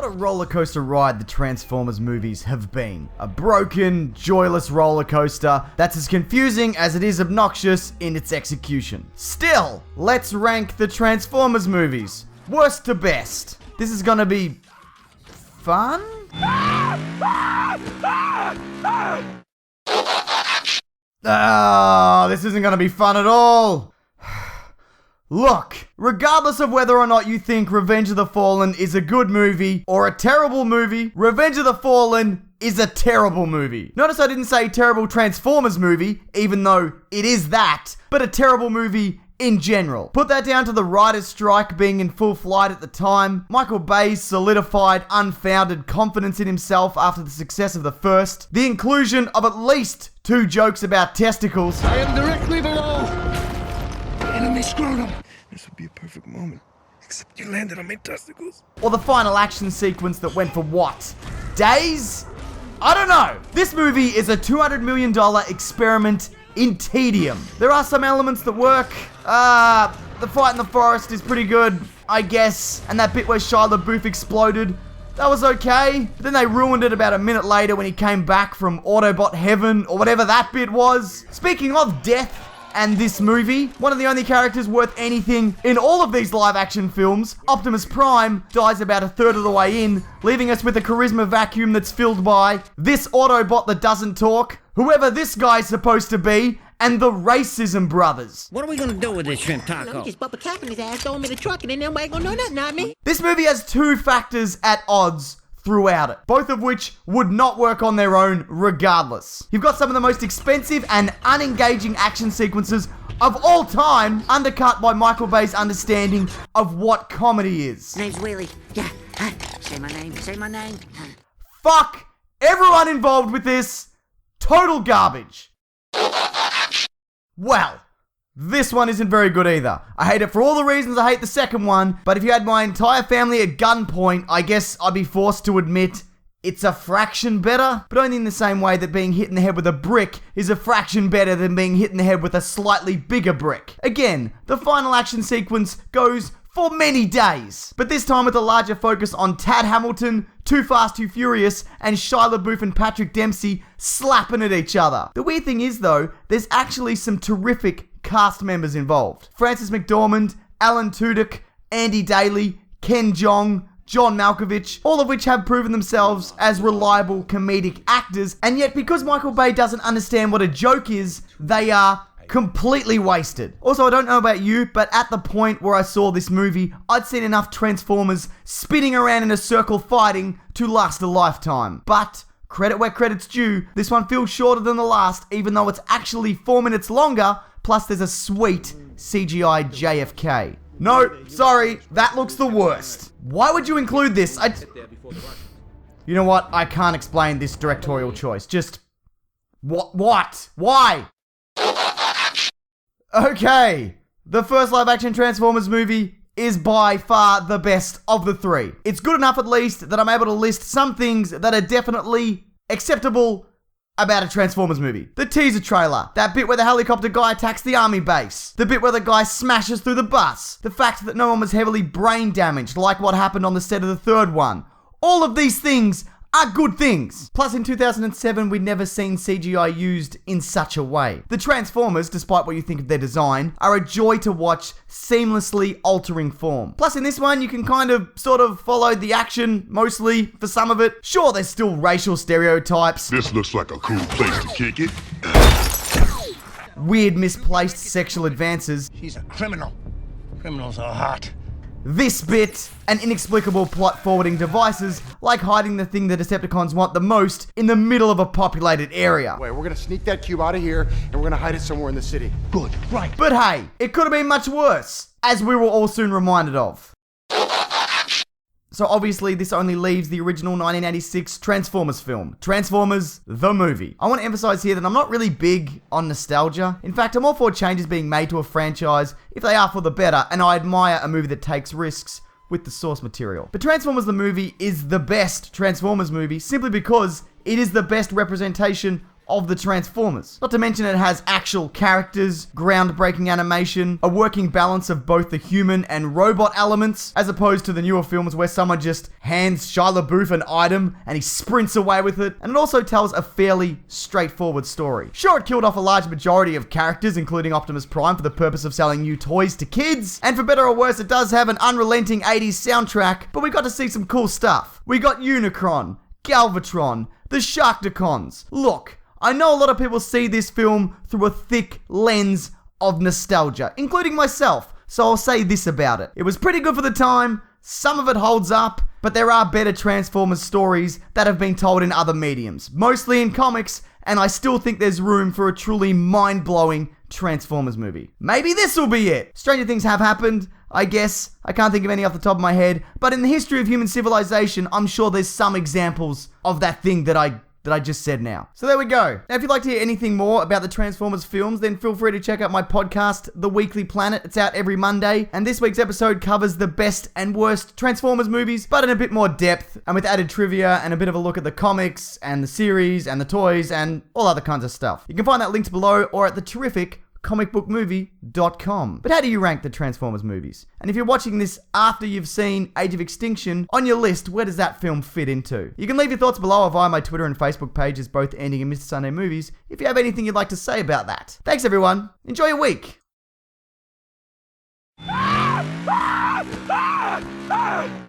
What a roller coaster ride the Transformers movies have been. A broken, joyless roller coaster that's as confusing as it is obnoxious in its execution. Still, let's rank the Transformers movies. Worst to best. This is gonna be fun? This isn't gonna be fun at all. Look, regardless of whether or not you think Revenge of the Fallen is a good movie or a terrible movie, Revenge of the Fallen is a terrible movie. Notice I didn't say terrible Transformers movie, even though it is that, but a terrible movie in general. Put that down to the writer's strike being in full flight at the time, Michael Bay's solidified, unfounded confidence in himself after the success of the first, the inclusion of at least 2 jokes about testicles. I am directly below the enemy scrotum. This would be a perfect moment, except you landed on my testicles. Or the final action sequence that went for what? Days? I don't know. This movie is a $200 million experiment in tedium. There are some elements that work. The fight in the forest is pretty good, I guess. And that bit where Shia LaBeouf exploded, that was okay. But then they ruined it about a minute later when he came back from Autobot heaven, or whatever that bit was. Speaking of death and this movie, one of the only characters worth anything in all of these live action films, Optimus Prime, dies about a third of the way in, leaving us with a charisma vacuum that's filled by this Autobot that doesn't talk, whoever this guy's supposed to be, and the Racism Brothers. What are we gonna do with this shrimp taco? Just bump a cap in his ass, throw him in the truck, and then nobody gonna know nothing, not me. This movie has 2 factors at odds throughout it, both of which would not work on their own regardless. You've got some of the most expensive and unengaging action sequences of all time, undercut by Michael Bay's understanding of what comedy is. Name's Willie. Yeah. Say my name. Say my name. Fuck everyone involved with this. Total garbage. Well, this one isn't very good either. I hate it for all the reasons I hate the second one, but if you had my entire family at gunpoint, I guess I'd be forced to admit it's a fraction better, but only in the same way that being hit in the head with a brick is a fraction better than being hit in the head with a slightly bigger brick. Again, the final action sequence goes for many days, but this time with a larger focus on Tad Hamilton, Too Fast, Too Furious, and Shia LaBeouf and Patrick Dempsey slapping at each other. The weird thing is though, there's actually some terrific cast members involved. Frances McDormand, Alan Tudyk, Andy Daly, Ken Jeong, John Malkovich, all of which have proven themselves as reliable comedic actors, and yet because Michael Bay doesn't understand what a joke is, they are completely wasted. Also, I don't know about you, but at the point where I saw this movie, I'd seen enough Transformers spinning around in a circle fighting to last a lifetime. But credit where credit's due, this one feels shorter than the last, even though it's actually 4 minutes longer, plus there's a sweet CGI JFK. No, sorry, that looks the worst. Why would you include this? You know what? I can't explain this directorial choice. Just... What? Why? Okay, the first live-action Transformers movie is by far the best of the 3. It's good enough at least that I'm able to list some things that are definitely acceptable about a Transformers movie. The teaser trailer, that bit where the helicopter guy attacks the army base, the bit where the guy smashes through the bus, the fact that no one was heavily brain damaged like what happened on the set of the third one. All of these things are good things. Plus in 2007, we'd never seen CGI used in such a way. The Transformers, despite what you think of their design, are a joy to watch, seamlessly altering form. Plus in this one, you can sort of follow the action, mostly, for some of it. Sure, there's still racial stereotypes. This looks like a cool place to kick it. Weird misplaced sexual advances. He's a criminal. Criminals are hot. This bit, and inexplicable plot forwarding devices like hiding the thing the Decepticons want the most in the middle of a populated area. Wait, we're gonna sneak that cube out of here and we're gonna hide it somewhere in the city. Good, right. But hey, it could have been much worse, as we were all soon reminded of. So obviously this only leaves the original 1986 Transformers film, Transformers the movie. I want to emphasize here that I'm not really big on nostalgia. In fact, I'm all for changes being made to a franchise if they are for the better, and I admire a movie that takes risks with the source material. But Transformers the movie is the best Transformers movie simply because it is the best representation of the Transformers. Not to mention it has actual characters, groundbreaking animation, a working balance of both the human and robot elements, as opposed to the newer films where someone just hands Shia LaBeouf an item and he sprints away with it. And it also tells a fairly straightforward story. Sure, it killed off a large majority of characters, including Optimus Prime, for the purpose of selling new toys to kids. And for better or worse, it does have an unrelenting 80s soundtrack, but we got to see some cool stuff. We got Unicron, Galvatron, the Sharkticons. Look, I know a lot of people see this film through a thick lens of nostalgia, including myself, so I'll say this about it. It was pretty good for the time, some of it holds up, but there are better Transformers stories that have been told in other mediums, mostly in comics, and I still think there's room for a truly mind-blowing Transformers movie. Maybe this will be it. Stranger things have happened, I guess. I can't think of any off the top of my head, but in the history of human civilization, I'm sure there's some examples of that thing that I just said now. So there we go. Now, if you'd like to hear anything more about the Transformers films, then feel free to check out my podcast, The Weekly Planet. It's out every Monday, and this week's episode covers the best and worst Transformers movies, but in a bit more depth, and with added trivia and a bit of a look at the comics, and the series, and the toys, and all other kinds of stuff. You can find that linked below, or at the terrific comicbookmovie.com. But how do you rank the Transformers movies? And if you're watching this after you've seen Age of Extinction, on your list, where does that film fit into? You can leave your thoughts below or via my Twitter and Facebook pages, both ending in Mr. Sunday Movies, if you have anything you'd like to say about that. Thanks everyone. Enjoy your week.